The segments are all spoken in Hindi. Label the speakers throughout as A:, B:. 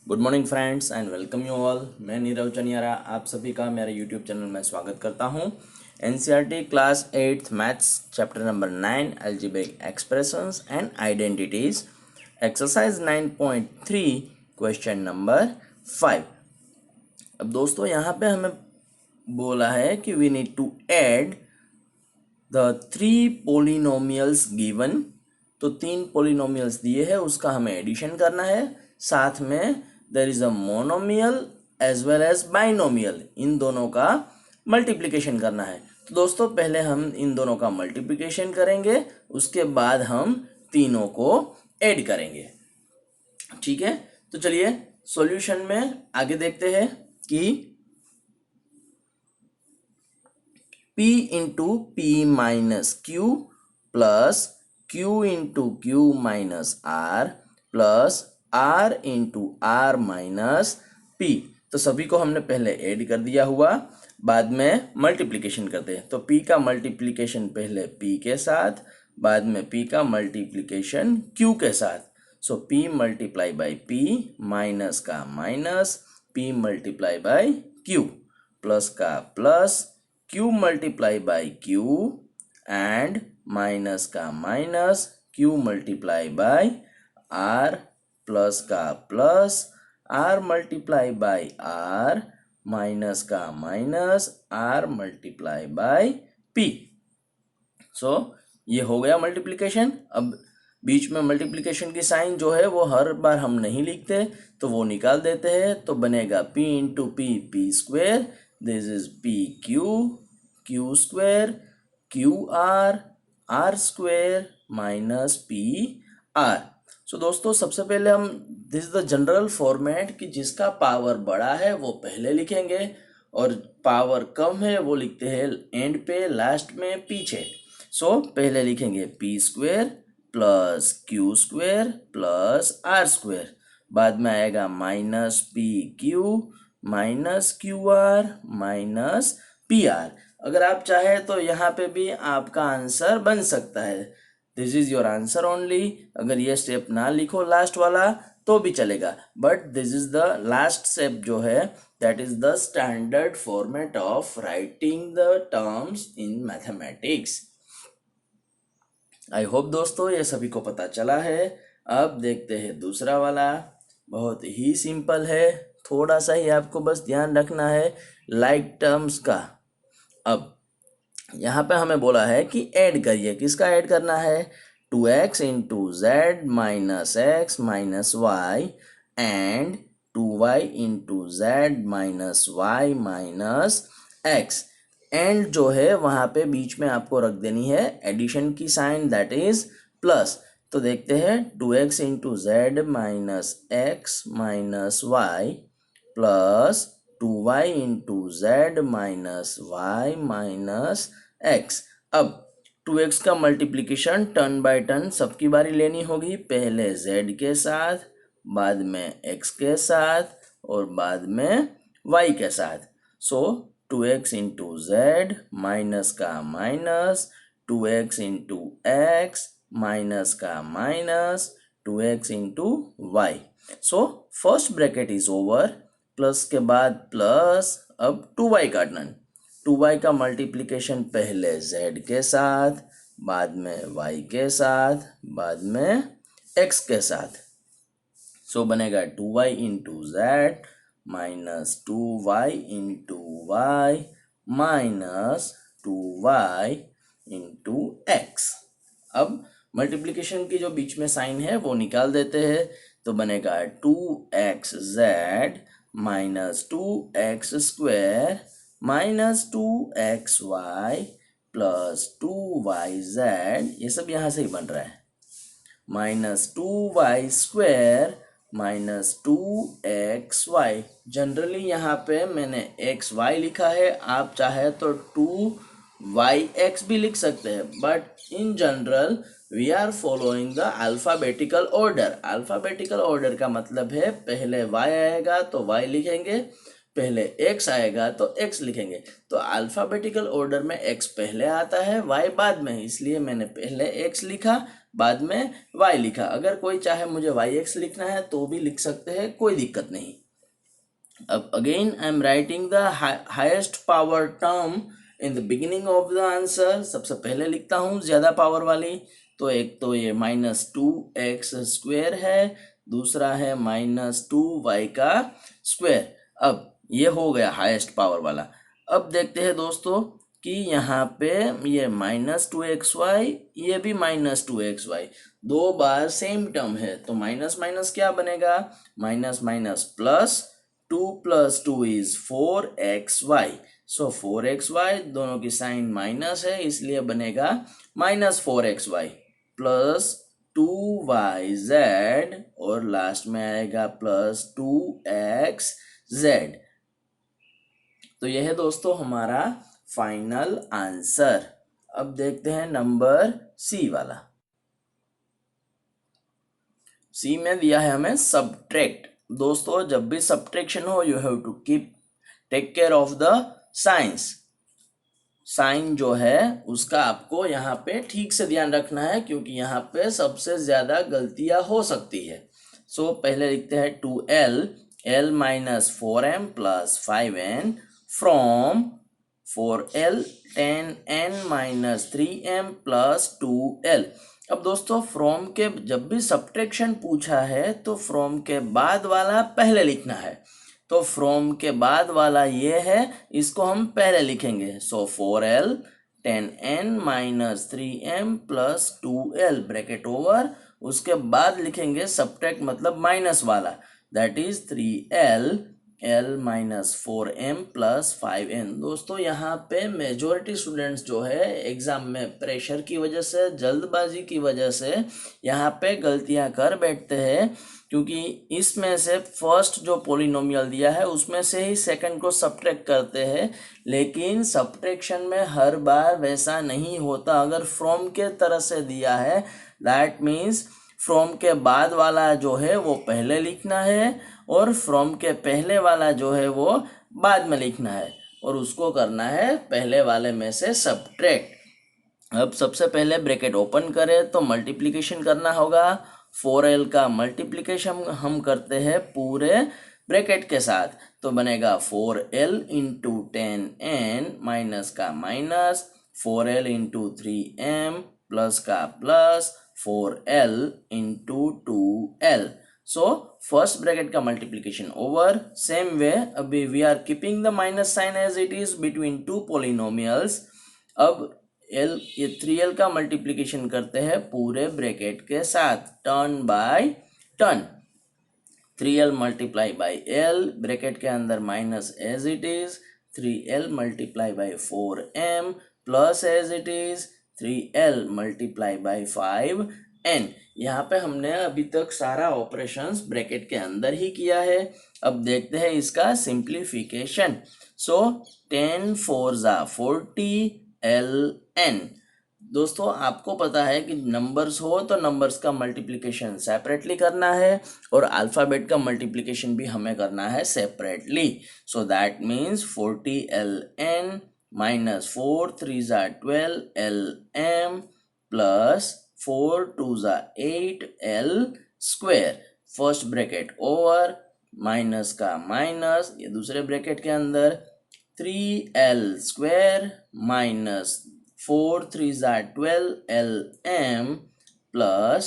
A: Good morning friends and welcome you all. मैं नीरव चनियारा आप सभी का मेरे यूट्यूब चैनल में स्वागत करता हूं। NCERT class 8th maths chapter number 9 algebraic expressions and identities exercise 9.3 question number 5। अब दोस्तों यहाँ पे हमें बोला है कि we need to add the 3 polynomials given. तो 3 पोलिनोमियल्स दिए हैं, उसका हमें एडिशन करना है। साथ में there is a monomial as well as binomial, इन दोनों का मल्टीप्लिकेशन करना है। तो दोस्तों पहले हम इन दोनों का मल्टीप्लिकेशन करेंगे, उसके बाद हम तीनों को ऐड करेंगे। ठीक है, तो चलिए सॉल्यूशन में आगे देखते हैं कि P into P minus Q plus Q into Q minus R plus R into R minus P. तो सभी को हमने पहले ऐड कर दिया हुआ, बाद में मल्टीप्लिकेशन करते हैं। तो P का मल्टीप्लिकेशन पहले P के साथ, बाद में P का मल्टीप्लिकेशन Q के साथ। So P multiply by P minus का minus, P multiply by Q plus का plus, Q multiply by Q and minus का minus, Q multiply by R plus का plus, R multiply by R minus का minus, R multiply by P। So ये हो गया मल्टीप्लिकेशन। अब बीच में मल्टीप्लिकेशन की साइन जो है वो हर बार हम नहीं लिखते, तो वो निकाल देते हैं। तो बनेगा P into P P square, this is P Q Q square, Q R R square minus P R. So दोस्तों सबसे पहले हम this is the general format कि जिसका पावर बड़ा है वो पहले लिखेंगे और पावर कम है वो लिखते हैं एंड पे, लास्ट में, पीछे। सो पहले लिखेंगे P square plus Q square plus R square, बाद में आएगा minus P Q minus Q R minus P R. अगर आप चाहे तो यहाँ पे भी आपका आंसर बन सकता है, this is your answer only. अगर ये स्टेप ना लिखो लास्ट वाला तो भी चलेगा, but this is the last step जो है, that is the standard format of writing the terms in mathematics. I hope दोस्तों ये सभी को पता चला है। अब देखते हैं दूसरा वाला, बहुत ही सिंपल है, थोड़ा सा ही आपको बस ध्यान रखना है लाइक टर्म्स का। अब यहाँ पे हमें बोला है कि ऐड करिए, किसका ऐड करना है, 2x into Z minus X minus Y and 2y into Z minus Y minus X. And जो है वहाँ पे बीच में आपको रख देनी है एडिशन की साइन, दैट इज प्लस। तो देखते हैं 2x into Z minus X minus Y plus 2y into Z minus Y minus X. अब 2x का मल्टीप्लिकेशन टर्न बाय टर्न सबकी बारी लेनी होगी, पहले z के साथ, बाद में x के साथ और बाद में y के साथ। So 2x into Z minus का minus, 2x into X minus का minus, 2x into Y. So first bracket is over, plus के बाद प्लस, अब 2y का टर्न, 2y का मल्टीप्लिकेशन पहले z के साथ, बाद में y के साथ, बाद में x के साथ। सो बनेगा 2y into Z minus 2y into Y minus 2y into X. अब मल्टीप्लिकेशन की जो बीच में साइन है वो निकाल देते हैं, तो बनेगा 2x Z minus 2x square minus 2x Y plus 2y Z, ये सब यहाँ से ही बन रहा है, minus 2y square minus 2xy। Generally यहाँ पे मैंने xy लिखा है, आप चाहे तो 2yx भी लिख सकते हैं, but in general we are following the alphabetical order. Alphabetical order का मतलब है पहले y आएगा तो y लिखेंगे, पहले x आएगा तो x लिखेंगे। तो अल्फ़ाबेटिकल ऑर्डर में x पहले आता है, y बाद में, इसलिए मैंने पहले x लिखा, बाद में y लिखा। अगर कोई चाहे मुझे yx लिखना है तो भी लिख सकते हैं, कोई दिक्कत नहीं। अब again I am writing the highest power term in the beginning of the answer. सबसे पहले लिखता हूँ ज़्यादा पावर वाली। तो एक तो ये -2x² है, दूसरा है -2y का स्क्वायर। अब ये हो गया हाईएस्ट पावर वाला। अब देखते हैं दोस्तों कि यहाँ पे ये -2xy, ये भी -2xy, दो बार सेम टर्म है। तो माइनस माइनस क्या बनेगा, minus minus plus, 2 + 2 is 4xy। So 4xy, दोनों की साइन माइनस है इसलिए बनेगा -4xy प्लस 2yz, और लास्ट में आएगा +2xz। तो यह है दोस्तों हमारा फाइनल आंसर। अब देखते हैं नंबर सी वाला। सी में दिया है हमें सब्ट्रैक्ट। दोस्तों जब भी सब्ट्रैक्शन हो you have to take care of the signs. Sign जो है उसका आपको यहाँ पे ठीक से ध्यान रखना है, क्योंकि यहाँ पे सबसे ज्यादा गलतियां हो सकती है। सो पहले लिखते हैं 2l, l - 4m + 5n from 4l 10n - 3m + 2l। अब दोस्तों फ्रॉम के जब भी सब्ट्रैक्शन पूछा है तो फ्रॉम के बाद वाला पहले लिखना है। तो फ्रॉम के बाद वाला ये है, इसको हम पहले लिखेंगे। सो 4l 10n - 3m + 2l bracket over, उसके बाद लिखेंगे सब्ट्रैक्ट मतलब माइनस वाला, that is 3l l - 4m + 5n। दोस्तों यहाँ पे मेजोरिटी स्टूडेंट्स जो है एग्जाम में प्रेशर की वजह से, जल्दबाजी की वजह से यहाँ पे गलतियाँ कर बैठते हैं, क्योंकि इसमें से फर्स्ट जो पोलिनोमियल दिया है उसमें से ही सेकंड को सब्ट्रैक्ट करते हैं। लेकिन सब्ट्रैक्शन में हर बार वैसा नहीं होता। अगर फ्रॉम के तरह से दिया है दैट मीन्स फ्रॉम के बाद वाला जो है वो पहले लिखना है, और फ्रॉम के पहले वाला जो है वो बाद में लिखना है, और उसको करना है पहले वाले में से सब्ट्रैक्ट। अब सबसे पहले ब्रैकेट ओपन करें तो मल्टीप्लिकेशन करना होगा। 4l का मल्टीप्लिकेशन हम करते हैं पूरे ब्रैकेट के साथ, तो बनेगा 4l × 10n माइनस का माइनस, 4l × 3m प्लस का plus, 4l × 2l। So first bracket का मल्टीप्लिकेशन ओवर। सेम वे अभी we are keeping the minus sign as it is between two polynomials. अब ये 3l का मल्टीप्लिकेशन करते हैं पूरे ब्रैकेट के साथ, turn by turn. 3l × l bracket के अंदर minus as it is, 3l × 4m plus as it is 3l × 5n। यहाँ पे हमने अभी तक सारा ऑपरेशंस ब्रैकेट के अंदर ही किया है। अब देखते हैं इसका सिंप्लीफिकेशन। सो 10 4 = 40 ln। दोस्तों आपको पता है कि नंबर्स हो तो नंबर्स का मल्टीप्लिकेशन सेपरेटली करना है, और अल्फ़ाबेट का मल्टीप्लिकेशन भी हमें करना है separately. So that means 40 ln - 4 3 = 12 lm plus 4 2 = 8 l square. First bracket over, minus का माइनस, ये दूसरे ब्रैकेट के अंदर 3l square minus 4 3 = 12 lm plus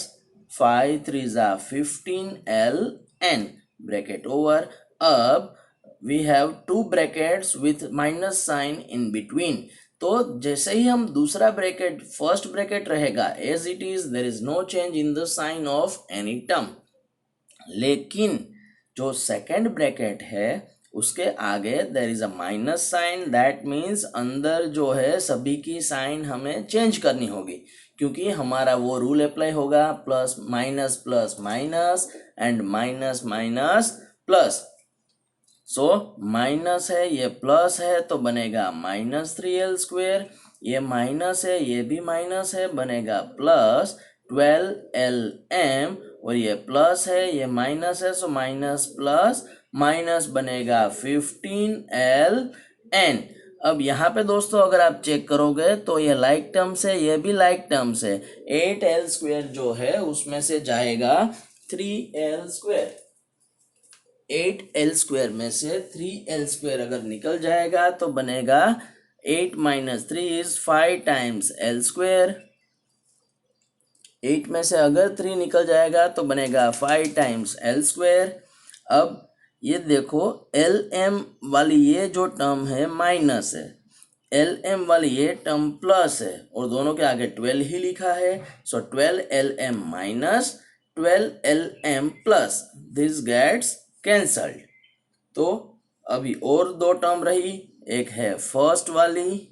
A: 5 3 = 15 ln bracket over. अब we have two brackets with minus sign in between. तो जैसे ही हम दूसरा ब्रैकेट, फर्स्ट ब्रैकेट रहेगा as it is, there is no change in the sign of any term. लेकिन जो सेकंड ब्रैकेट है उसके आगे there is a minus sign, that means अंदर जो है सभी की साइन हमें चेंज करनी होगी, क्योंकि हमारा वो रूल अप्लाई होगा plus minus and minus minus plus. So minus है ये प्लस है तो बनेगा -3l स्क्वायर, ये माइनस है ये भी माइनस है, बनेगा प्लस 12 lm, और ये प्लस है ये माइनस है, सो माइनस प्लस माइनस बनेगा 15ln। अब यहाँ पे दोस्तों अगर आप चेक करोगे तो ये लाइक टर्म्स है, ये भी लाइक टर्म्स है। 8l² जो है उसमें से जाएगा 3l²। 8l² में से 3l² अगर निकल जाएगा तो बनेगा 8 - 3 इज 5 टाइम्स l²। 8 में से अगर 3 निकल जाएगा तो बनेगा 5 टाइम्स l²। अब ये देखो एल एम वाली ये जो टर्म है माइनस है, एल एम वाली ये टर्म प्लस है, और दोनों के आगे 12 ही लिखा है। So 12lm minus 12lm plus, this gets cancelled. तो अभी और दो टर्म रही, एक है फर्स्ट वाली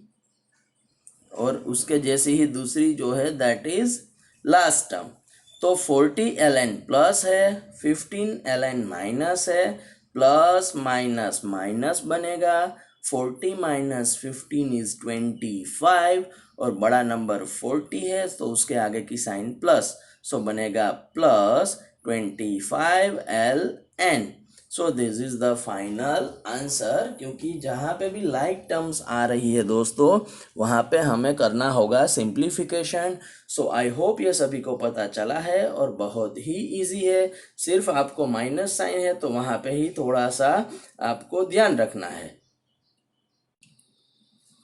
A: और उसके जैसी ही दूसरी जो है दैट इज लास्ट टर्म। तो 40ln प्लस है, 15ln माइनस है, प्लस माइनस माइनस बनेगा। 40 - 15 इज 25 और बड़ा नंबर 40 है तो उसके आगे की साइन प्लस, सो बनेगा plus 25ln। So this is the final answer. क्योंकि जहाँ पे भी लाइक टर्म्स आ रही है दोस्तों वहाँ पे हमें करना होगा सिंप्लीफिकेशन। सो आई होप ये सभी को पता चला है और बहुत ही इजी है। सिर्फ आपको माइनस साइन है तो वहाँ पे ही थोड़ा सा आपको ध्यान रखना है।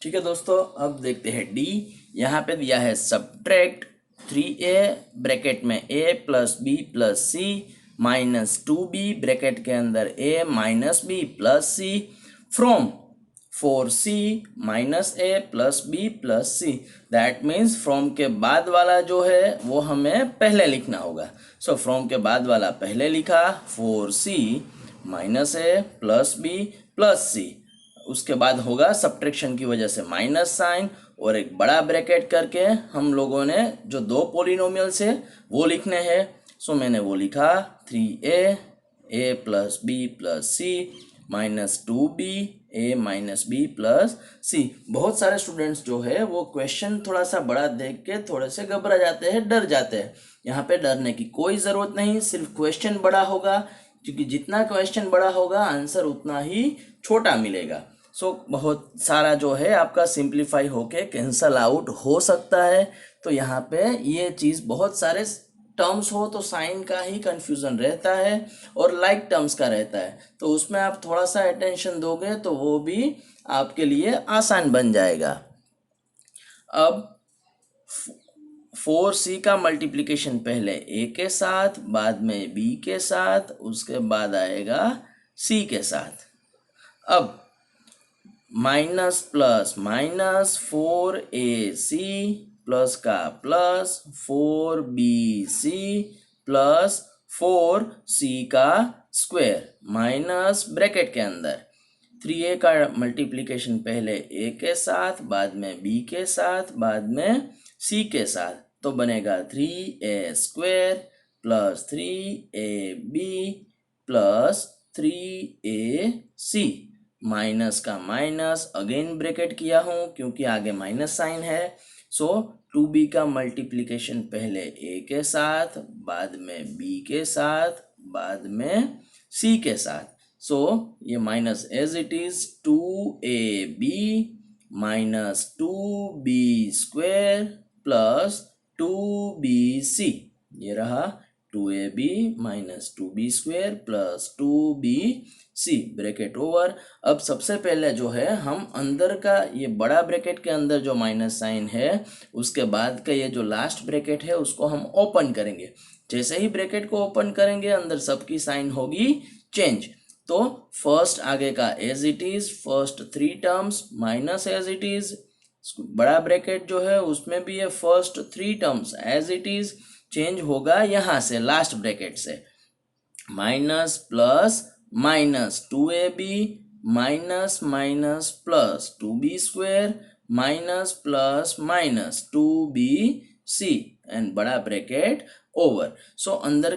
A: ठीक है दोस्तों, अब देखते हैं डी। यहाँ पे दिया है सब्ट्रैक्ट 3a ब्रैकेट में a plus b plus c minus 2b bracket के अंदर a minus b plus c from 4c minus a plus b plus c। That means from के बाद वाला जो है वो हमें पहले लिखना होगा। सो फ्रॉम के बाद वाला पहले लिखा, 4c minus a plus b plus c। उसके बाद होगा सब्ट्रैक्शन की वजह से माइनस साइन और एक बड़ा ब्रैकेट करके हम लोगों ने जो दो पोलिनोमियल्स है वो लिखने हैं। सो मैंने वो लिखा 3a a plus B plus C minus 2b a minus B plus C. बहुत सारे स्टूडेंट्स जो है वो क्वेश्चन थोड़ा सा बड़ा देख के थोड़े से घबरा जाते हैं, डर जाते हैं। यहाँ पे डरने की कोई ज़रूरत नहीं, सिर्फ क्वेश्चन बड़ा होगा, क्योंकि जितना क्वेश्चन बड़ा होगा आंसर उतना ही छोटा मिलेगा। सो बहुत सारा जो है आपका सिंप्लीफाई होके कैंसल आउट हो सकता है। तो यहाँ पे ये चीज़, बहुत सारे टर्म्स हो तो साइन का ही कंफ्यूजन रहता है और लाइक टर्म्स का रहता है, तो उसमें आप थोड़ा सा अटेंशन दोगे तो वो भी आपके लिए आसान बन जाएगा। अब 4c का मल्टीप्लिकेशन पहले a के साथ, बाद में b के साथ, उसके बाद आएगा c के साथ। अब minus plus minus 4ac plus का प्लस 4bc प्लस 4c का स्क्वायर माइनस ब्रैकेट के अंदर 3a का मल्टीप्लिकेशन पहले a के साथ, बाद में b के साथ, बाद में c के साथ, तो बनेगा 3a² plus 3ab plus 3ac। Minus का माइनस अगेन ब्रैकेट किया हूँ क्योंकि आगे माइनस साइन है। सो 2b का मल्टीप्लिकेशन पहले a के साथ, बाद में b के साथ, बाद में c के साथ। सो ये minus as it is 2ab minus 2b² plus 2bc। ये रहा 2ab minus 2b² plus 2bc bracket over. अब सबसे पहले जो है हम अंदर का ये बड़ा ब्रैकेट के अंदर जो माइनस साइन है उसके बाद का ये जो लास्ट ब्रैकेट है उसको हम ओपन करेंगे। जैसे ही ब्रैकेट को ओपन करेंगे अंदर सबकी साइन होगी चेंज। तो फर्स्ट आगे का as it is, first 3 terms minus as it is, बड़ा ब्रैकेट जो है उसमें भी ये first 3 terms as it is, change होगा यहाँ से लास्ट ब्रैकेट से minus plus minus 2ab minus minus plus 2b² minus plus minus 2bc and बड़ा ब्रैकेट ओवर। सो अंदर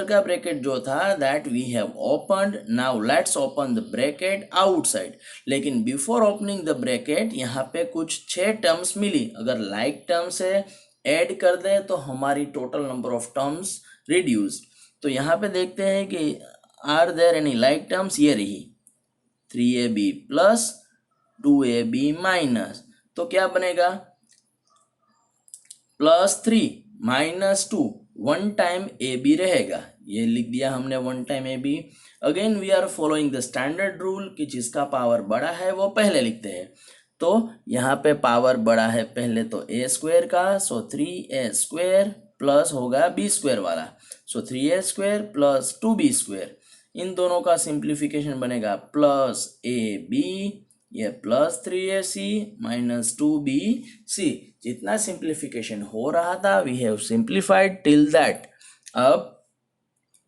A: का ब्रैकेट जो था that we have opened. Now let's open the bracket outside. लेकिन बिफोर ओपनिंग द ब्रैकेट यहाँ पे कुछ 6 टर्म्स मिली। अगर लाइक टर्म्स है ऐड कर दें तो हमारी total number of terms reduce. तो यहाँ पे देखते हैं कि are there any like terms, ये रही 3ab प्लस 2ab माइनस, तो क्या बनेगा +3 -2, वन टाइम ए बी रहेगा, ये लिख दिया हमने one time A B. Again we are following the standard rule कि जिसका पावर बड़ा है वो पहले लिखते हैं। तो यहाँ पे पावर बड़ा है पहले तो ए स्क्वेयर का, सो 3a² प्लस होगा बी स्क्वेयर वाला, सो 3a² प्लस 2b²। इन दोनों का सिंप्लीफिकेशन बनेगा प्लस ए बी, ये प्लस 3ac माइनस 2bc। जितना सिंप्लीफिकेशन हो रहा था we have simplified till that. अब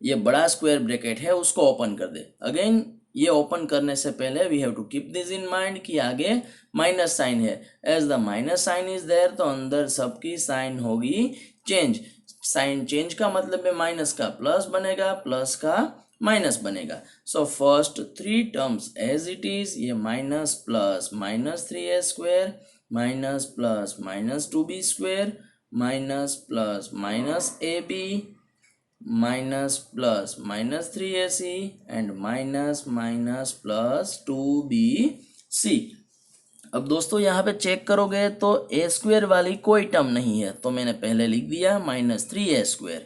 A: ये बड़ा स्क्वायर ब्रैकेट है उसको ओपन कर दे। अगेन ये ओपन करने से पहले we have to keep this in mind कि आगे माइनस साइन है, as the minus sign is there, तो अंदर सबकी साइन होगी चेंज। साइन चेंज का मतलब है माइनस का प्लस बनेगा, प्लस का माइनस बनेगा। So first 3 terms as it is, ये minus plus minus 3a² minus plus minus 2b² minus plus minus ab minus plus minus 3ac and minus minus plus 2bc। अब दोस्तों यहाँ पे चेक करोगे तो a² वाली कोई टर्म नहीं है, तो मैंने पहले लिख दिया -3a²।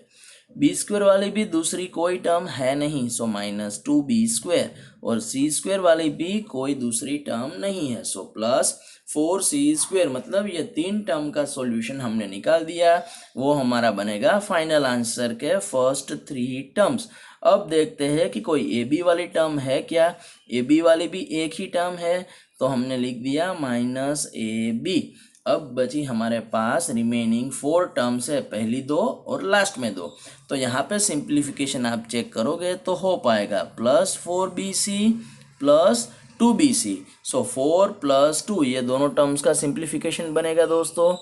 A: b² वाली भी दूसरी कोई टर्म है नहीं, सो -2b², और c² वाली भी कोई दूसरी टर्म नहीं है, सो +4c²। मतलब ये 3 टर्म का सॉल्यूशन हमने निकाल दिया, वो हमारा बनेगा फाइनल आंसर के फर्स्ट 3 टर्म्स। अब देखते हैं कि कोई ए बी वाली टर्म है क्या। ए बी वाली भी एक ही टर्म है, तो हमने लिख दिया -ab। अब बची हमारे पास रिमेनिंग 4 टर्म्स है, पहली 2 और लास्ट में 2। तो यहाँ पे सिंप्लीफिकेशन आप चेक करोगे तो हो पाएगा +4bc प्लस 2bc, सो 4 + 2, ये दोनों टर्म्स का सिंप्लीफिकेशन बनेगा दोस्तों।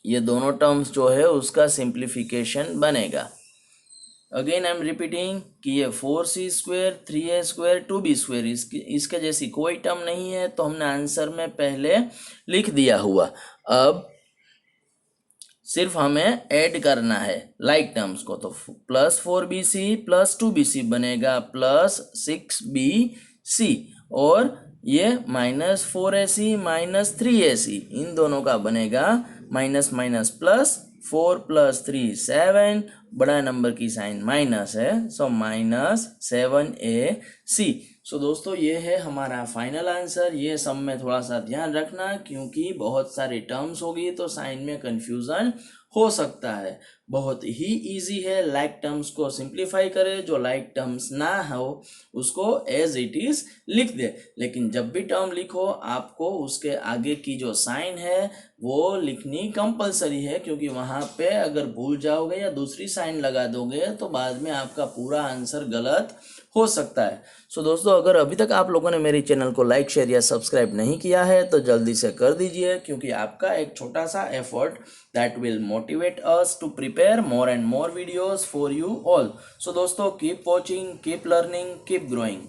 A: ये दोनों टर्म्स जो है उसका सिंप्लीफिकेशन बनेगा। अगेन आई एम रिपीटिंग कि ये 4c² 3a² 2b², इसके जैसी कोई टर्म नहीं है, तो हमने आंसर में पहले लिख दिया हुआ। अब सिर्फ हमें ऐड करना है लाइक टर्म्स को, तो +4bc प्लस 2bc बनेगा +6bc, और ये -4ac माइनस 3ac, इन दोनों का बनेगा माइनस माइनस प्लस, 4 + 3 7, बड़ा नंबर की साइन माइनस है, सो -7ac। सो दोस्तों ये है हमारा फाइनल आंसर। ये सब में थोड़ा सा ध्यान रखना क्योंकि बहुत सारी टर्म्स होगी तो साइन में कंफ्यूजन हो सकता है। बहुत ही इजी है, लाइक टर्म्स को सिंप्लीफाई करे, जो लाइक टर्म्स ना हो उसको एज इट इज लिख दे। लेकिन जब भी टर्म लिखो आपको उसके आगे की जो साइन है वो लिखनी कंपलसरी है, क्योंकि वहाँ पे अगर भूल जाओगे या दूसरी साइन लगा दोगे तो बाद में आपका पूरा आंसर गलत हो सकता है। सो दोस्तों अगर अभी तक आप लोगों ने मेरे चैनल को लाइक शेयर या सब्सक्राइब नहीं किया है तो जल्दी से कर दीजिए, क्योंकि आपका एक छोटा सा effort that will motivate us to prepare more and more videos for you all. So दोस्तों keep watching, keep learning, keep growing.